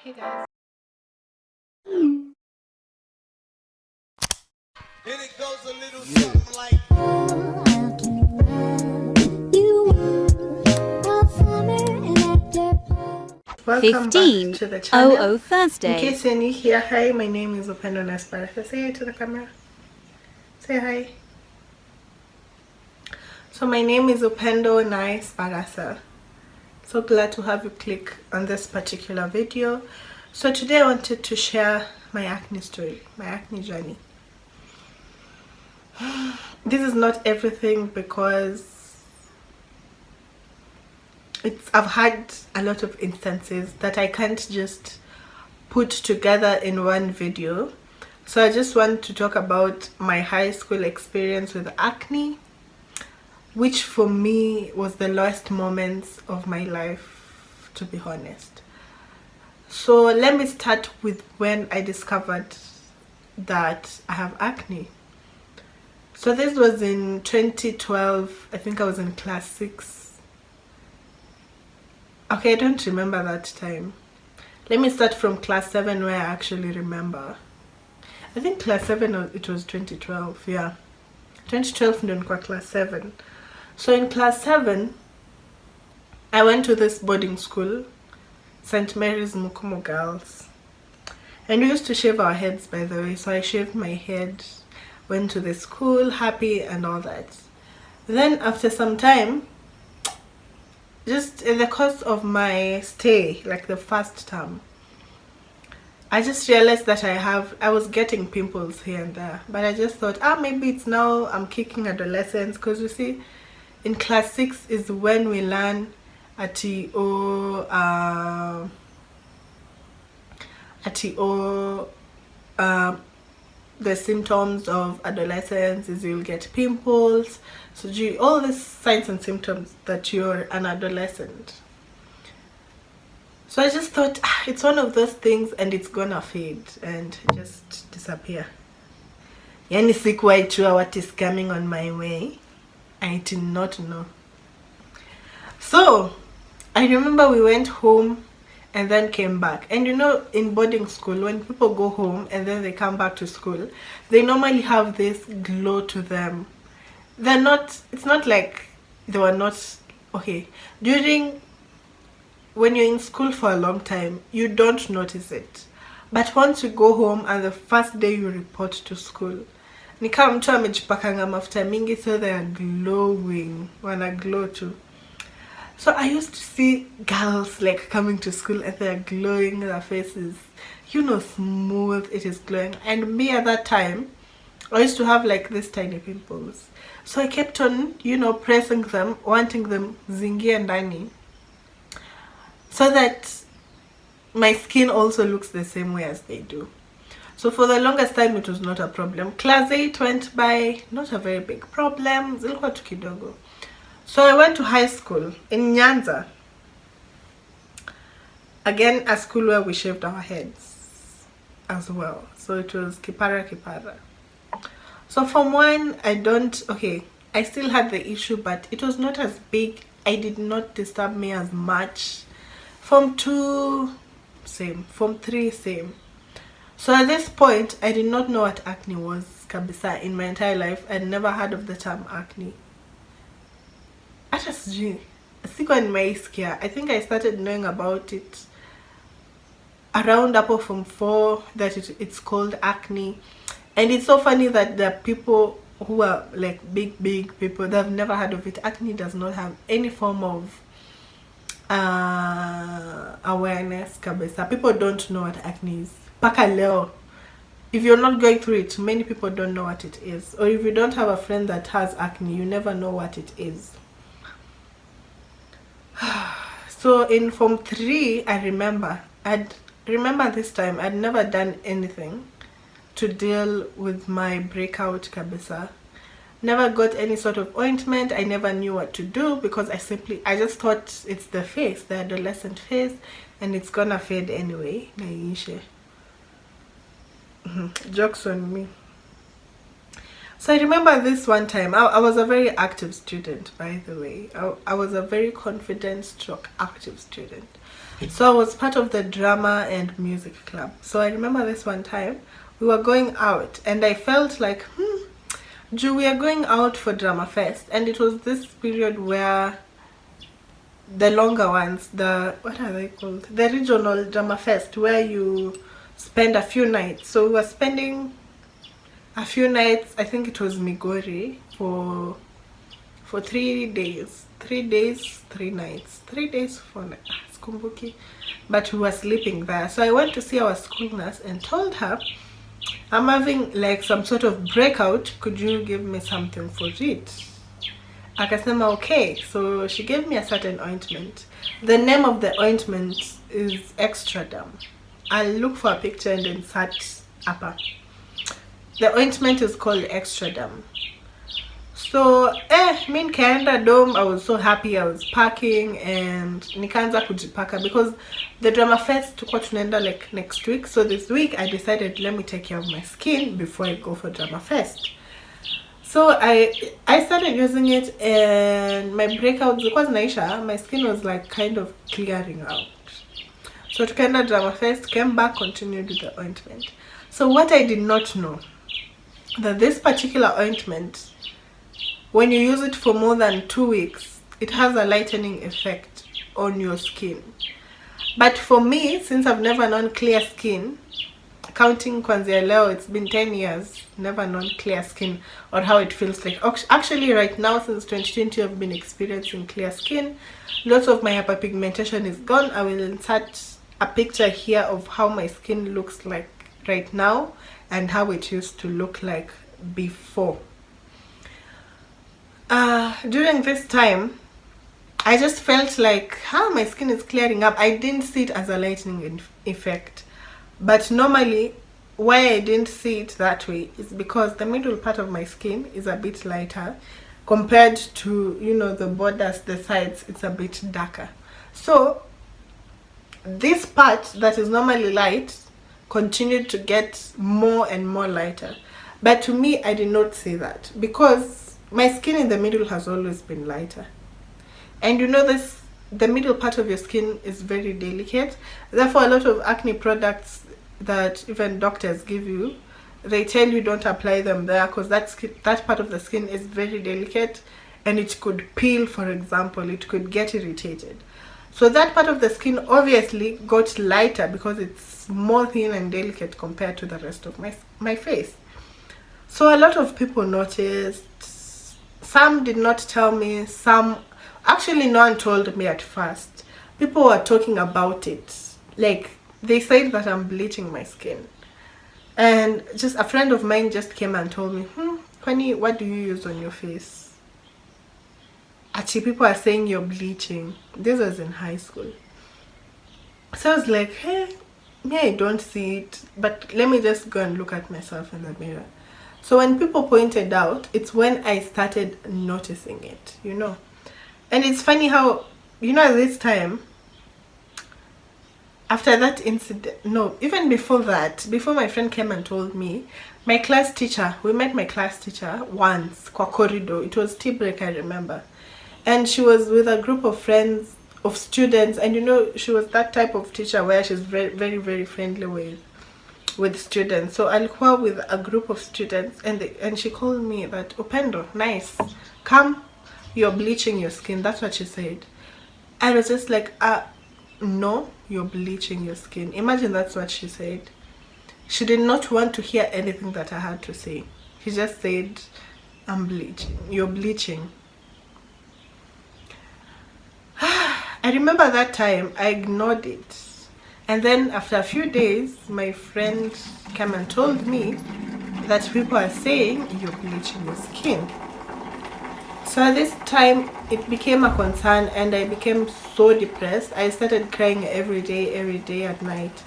Hey guys. And it goes a little something like Welcome back to the channel. Thursday. In case you're new here, hi, my name is Attribution-ShareAlike. Say hi to the camera. Say hi. So my name is Attribution-ShareAlike. So glad to have you click on this particular video. So today I wanted to share my acne story, my acne journey. This is not everything because I've had a lot of instances that I can't just put together in one video. So I just want to talk about my high school experience with acne, which for me was the lowest moments of my life, to be honest. So let me start with when I discovered that I have acne. So this was in 2012. I think I was in class 6. Okay, I don't remember that time. Let me start from class 7 where I actually remember. I think class 7, it was 2012, yeah. 2012 ndio class 7. So in class 7, I went to this boarding school, St. Mary's Mukumo Girls. And we used to shave our heads, by the way. So I shaved my head, went to the school, happy and all that. Then after some time, just in the course of my stay, like the first term, I just realized that I was getting pimples here and there. But I just thought, maybe it's now I'm kicking adolescence. Because you see, in class 6 is when we learn the symptoms of adolescence is you'll get pimples, so all these signs and symptoms that you're an adolescent. So I just thought it's one of those things and it's gonna fade and just disappear. Yani sikuwa sure what is coming on my way. I did not know. So I remember we went home and then came back. And you know, in boarding school, when people go home and then they come back to school, they normally have this glow to them. It's not like they were not, okay. When you're in school for a long time, you don't notice it. But once you go home and the first day you report to school, ni kama mtu amejipakanga mafuta mingi, so they are glowing, wanna glow too. So I used to see girls like coming to school and they're glowing, their faces, you know, smooth, it is glowing. And me at that time, I used to have like these tiny pimples. So I kept on, you know, pressing them, wanting them zingie ndani, so that my skin also looks the same way as they do. So for the longest time, it was not a problem. Class 8 went by, not a very big problem. Zilikuwa tu kidogo. So I went to high school in Nyanza. Again, a school where we shaved our heads as well. So it was kipara. So from 1, I still had the issue, but it was not as big. It did not disturb me as much. From 2, same. From 3, same. So at this point, I did not know what acne was, kabisa, in my entire life. I'd never heard of the term acne. In my scare, I think I started knowing about it around up from 4, that it's called acne. And it's so funny that there are people who are like big people that have never heard of it. Acne does not have any form of awareness, kabisa. People don't know what acne is. Paka leo, if you're not going through it, many people don't know what it is. Or if you don't have a friend that has acne, you never know what it is. So in Form 3, I remember this time I'd never done anything to deal with my breakout, kabisa. Never got any sort of ointment. I never knew what to do because I just thought it's the face, the adolescent face, and it's gonna fade anyway. Jokes on me. So I remember this one time, I was a very active student, by the way. I was a very confident stroke active student. So I was part of the drama and music club. So I remember this one time, we were going out and I felt like, Ju, we are going out for Drama Fest. And it was this period where the longer ones, what are they called? The regional Drama Fest, where you spend a few nights. So we were spending a few nights, I think it was Migori, for 3 days. 3 days, 3 nights. 3 days, 4 nights. Skumbuki. But we were sleeping there. So I went to see our school nurse and told her, I'm having like some sort of breakout. Could you give me something for it? Akasema okay. So she gave me a certain ointment. The name of the ointment is Extradam. I'll look for a picture and insert upper. The ointment is called Extradam. So me nikaenda dome. I was so happy. I was packing and nikaanza kujipaka because the drama fest tukwa tunaenda like next week. So this week I decided, let me take care of my skin before I go for drama fest. So I started using it and my breakouts because naisha, my skin was like kind of clearing out. So tukaenda drama fest, came back, continued with the ointment. So what I did not know, that this particular ointment, when you use it for more than 2 weeks, it has a lightening effect on your skin. But for me, since I've never known clear skin, counting kwanzia leo, it's been 10 years, never known clear skin or how it feels like. Actually right now, since 2020, I've been experiencing clear skin. Lots of my hyperpigmentation is gone. I will insert a picture here of how my skin looks like right now and how it used to look like before. During this time, I just felt like my skin is clearing up. I didn't see it as a lightening effect, but normally why I didn't see it that way is because the middle part of my skin is a bit lighter compared to, you know, the borders, the sides, it's a bit darker. So this part that is normally light continued to get more and more lighter, but to me I did not see that because my skin in the middle has always been lighter, and you know this, the middle part of your skin is very delicate. Therefore a lot of acne products that even doctors give you, they tell you don't apply them there because that part of the skin is very delicate and it could peel, for example, it could get irritated. So that part of the skin obviously got lighter because it's more thin and delicate compared to the rest of my face. So a lot of people noticed. Some did not tell me. Some, actually no one told me at first. People were talking about it. Like they said that I'm bleaching my skin. And just a friend of mine just came and told me, Kwani, what do you use on your face? Actually, people are saying you're bleaching. This was in high school. So I was like, hey, me, I don't see it, but let me just go and look at myself in the mirror. So when people pointed out, it's when I started noticing it, you know. And it's funny how, you know, at this time, after that incident, no, even before that, before my friend came and told me, my class teacher, we met my class teacher once, kwa corridor. It was tea break, I remember. And she was with a group of friends, of students, and you know, she was that type of teacher where she's very, very, very friendly with students. So alikuwa with a group of students, and she called me that, Upendo, nice, come, you're bleaching your skin. That's what she said. I was just like, no, you're bleaching your skin. Imagine that's what she said. She did not want to hear anything that I had to say. She just said, I'm bleaching, you're bleaching. I remember that time I ignored it, and then after a few days my friend came and told me that people are saying you're bleaching your skin. So at this time it became a concern and I became so depressed. I started crying every day at night.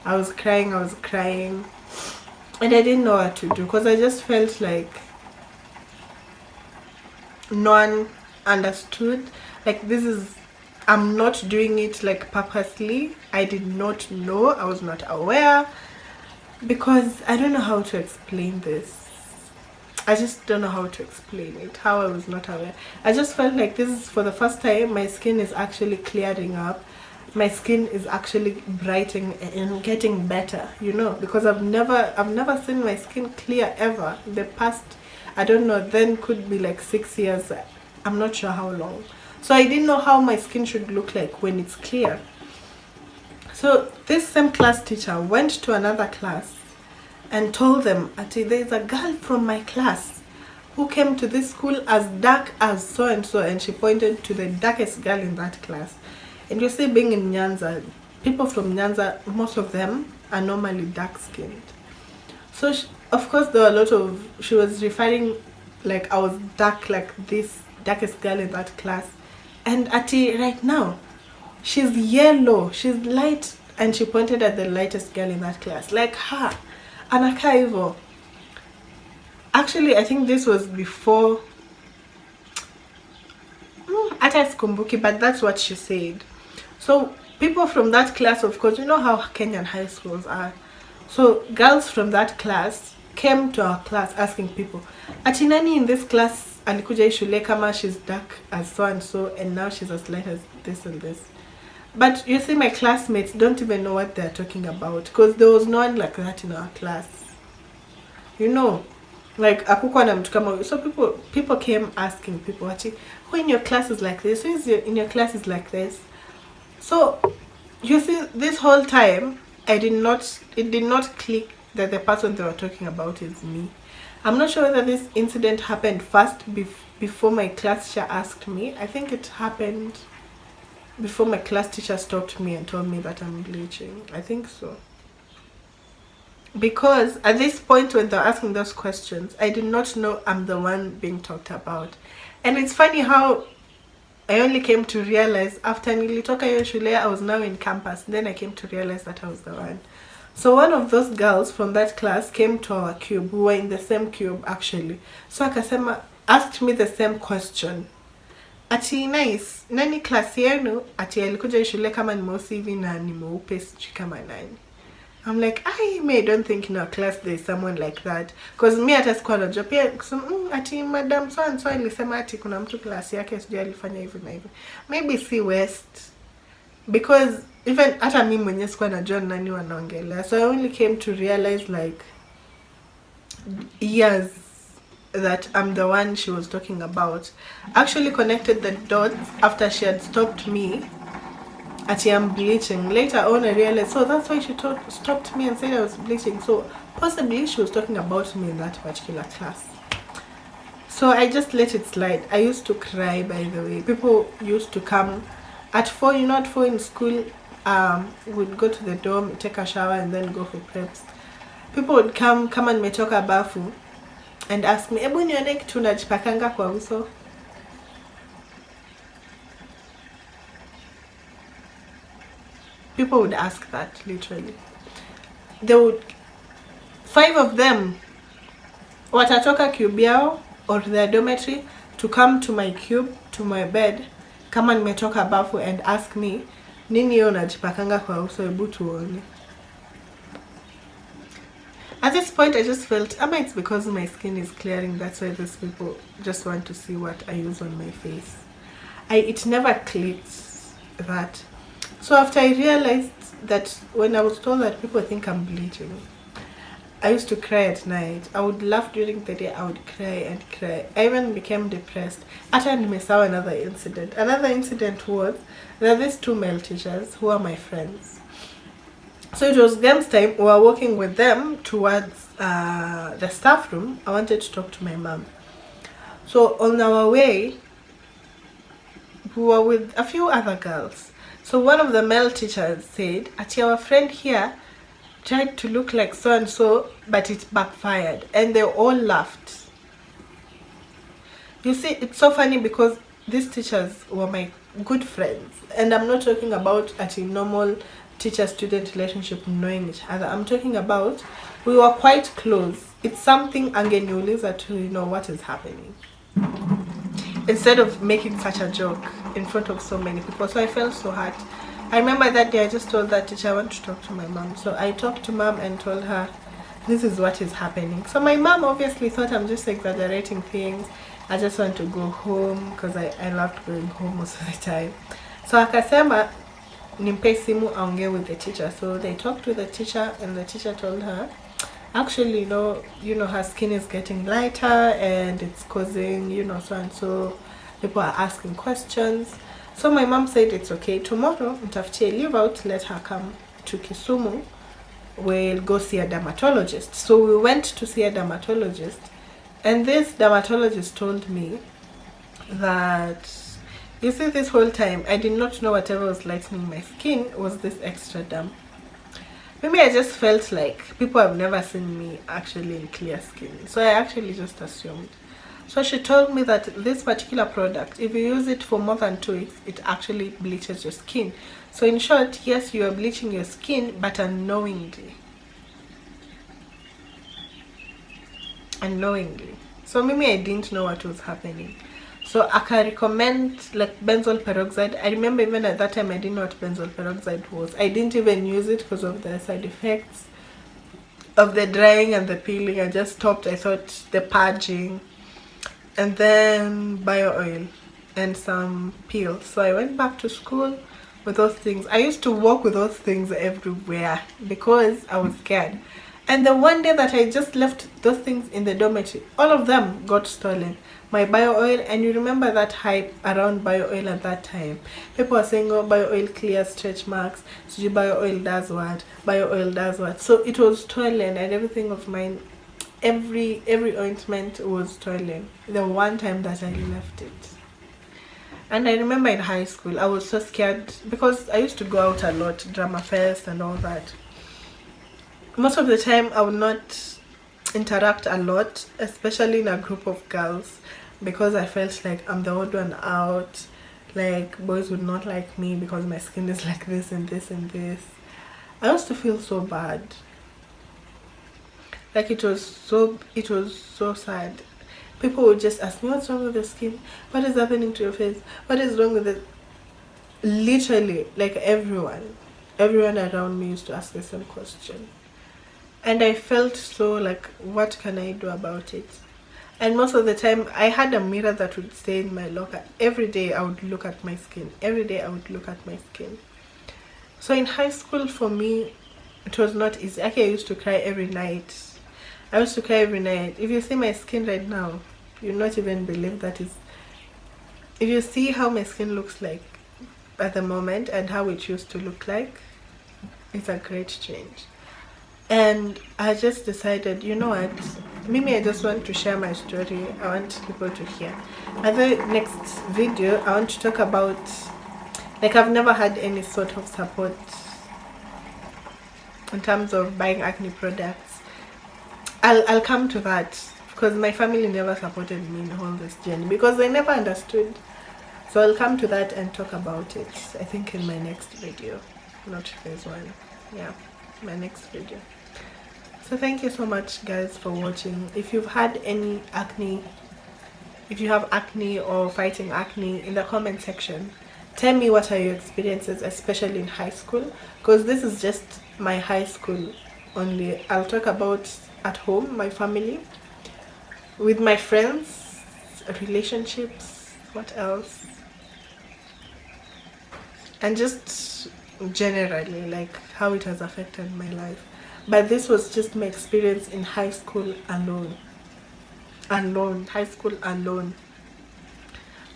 I was crying and I didn't know what to do because I just felt like no one understood. Like, this is, I'm not doing it like purposely. I did not know, I was not aware, because I don't know how to explain this. I just don't know how to explain it, how I was not aware. I just felt like this is for the first time my skin is actually clearing up. My skin is actually brightening and getting better, you know, because I've never seen my skin clear ever. The past, I don't know, then could be like 6 years. I'm not sure how long. So I didn't know how my skin should look like when it's clear. So this same class teacher went to another class and told them, there's a girl from my class who came to this school as dark as so and so, and she pointed to the darkest girl in that class. And you see, being in Nyanza, people from Nyanza, most of them are normally dark skinned. So of course there were a lot of, she was referring like I was dark like this darkest girl in that class. And right now she's yellow, she's light, and she pointed at the lightest girl in that class, like her. Anakaa hivyo. Actually, I think this was before, hata sikumbuki, but that's what she said. So people from that class, of course, you know how Kenyan high schools are. So girls from that class came to our class asking people, ati nani in this class alikuja hii shule kama she's dark as so and so, and now she's as light as this and this. But you see, my classmates don't even know what they're talking about, because there was no one like that in our class. You know, like akukwa na mtu kama. So people came asking people, who in your class is like this? Who is in your class is like this? So you see, this whole time it did not click that the person they were talking about is me. I'm not sure whether this incident happened first before my class teacher asked me. I think it happened before my class teacher stopped me and told me that I'm bleaching. I think so. Because at this point when they're asking those questions, I did not know I'm the one being talked about. And it's funny how I only came to realize after nilitoka hiyo shule, I was now in campus. Then I came to realize that I was the one. So one of those girls from that class came to our cube. We were in the same cube actually. So akasema, asked me the same question. Nice, nani class yenu? Alikuja shule kama ni mweusi hivi na ni mweupe sijui kama nani. I'm like, I don't think in our class there's someone like that. Because me hata sikuwa najua pia madam so and so alisema kuna mtu class yake sijui alifanya hivi na hivi. Maybe si West. Because even hata mimi mwenyewe sikuwa najua nani wanaongelea. So I only came to realize like years that I'm the one she was talking about. Actually connected the dots after she had stopped me I'm bleaching. Later on I realized, so that's why she stopped me and said I was bleaching. So possibly she was talking about me in that particular class. So I just let it slide. I used to cry, by the way. People used to come at 4, you know, at 4 in school, we'd go to the dorm, take a shower and then go for preps. People would come and metoka bafu and ask me, ebu nione kitu unajipakanga kwa uso. People would ask that, literally. They would, 5 of them, watatoka cube yao or their dormitory to come to my cube, to my bed, kama nimetoka bafu and ask me, nini hiyo unajipakanga kwa uso, ebu tuone. At this point I just felt, it's because my skin is clearing, that's why these people just want to see what I use on my face. It never clicked that. So after I realized that when I was told that people think I'm bleaching, I used to cry at night. I would laugh during the day, I would cry and cry. I even became depressed. After I saw another incident. Another incident was, there are these 2 male teachers who are my friends. So it was games time, we were walking with them towards the staff room. I wanted to talk to my mom. So on our way, we were with a few other girls. So one of the male teachers said, our friend here tried to look like so and so, but it backfired, and they all laughed. You see, it's so funny because these teachers were my good friends, and I'm not talking about a normal teacher-student relationship knowing each other. I'm talking about we were quite close. It's something angeniuliza to know what is happening, instead of making such a joke in front of so many people. So I felt so hurt. I remember that day I just told that teacher I want to talk to my mom. So I talked to mom and told her this is what is happening. So my mom obviously thought I'm just exaggerating things. I just want to go home because I loved going home most of the time. So akasema nimpe simu aongee with the teacher. So they talked to the teacher and the teacher told her, actually, you know, her skin is getting lighter and it's causing, you know, so and so. People are asking questions. So my mom said it's okay. Tomorrow, mtafutie leave out, let her come to Kisumu. We'll go see a dermatologist. So we went to see a dermatologist, and this dermatologist told me that, you see, this whole time I did not know whatever was lightening my skin was this extra dam. Maybe I just felt like people have never seen me actually in clear skin, so I actually just assumed. So she told me that this particular product, if you use it for more than 2 weeks, it actually bleaches your skin. So in short, yes, you are bleaching your skin, but unknowingly. So maybe I didn't know what was happening. So I can recommend like benzoyl peroxide. I remember even at that time I didn't know what benzoyl peroxide was. I didn't even use it because of the side effects of the drying and the peeling. I just stopped. I thought the purging. And then bio oil and some peels. So I went back to school with those things. I used to walk with those things everywhere because I was scared. And the one day that I just left those things in the dormitory, all of them got stolen. My bio oil, and you remember that hype around bio oil at that time. People were saying, oh, bio oil clears stretch marks. So bio oil does what? Bio oil does what? So it was stolen, and everything of mine, every ointment was stolen the one time that I left it. And I remember in high school I was so scared because I used to go out a lot, drama fest and all that. Most of the time I would not interact a lot, especially in a group of girls, because I felt like I'm the odd one out. Like boys would not like me because my skin is like this and this and this. I used to feel so bad. Like it was so sad. People would just ask me, what's wrong with your skin? What is happening to your face? What is wrong with it? Literally, like everyone around me used to ask the same question. And I felt so like, what can I do about it? And most of the time I had a mirror that would stay in my locker. Every day I would look at my skin. So in high school for me, it was not easy. Actually, I used to cry every night. If you see my skin right now, you'll not even believe that is. If you see how my skin looks like at the moment and how it used to look like, it's a great change. And I just decided, you know what, maybe I just want to share my story. I want people to hear. And the next video I want to talk about, like, I've never had any sort of support in terms of buying acne products. I'll come to that because my family never supported me in all this journey because they never understood. So I'll come to that and talk about it, I think, in my next video, not this one. Yeah, my next video. So thank you so much, guys, for watching. If you've had any acne, if you have acne or fighting acne, in the comment section, tell me what are your experiences, especially in high school, because this is just my high school only. I'll talk about at home, my family, with my friends, relationships, what else, and just generally like how it has affected my life. But this was just my experience in high school alone.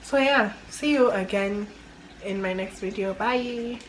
So yeah, see you again in my next video. Bye.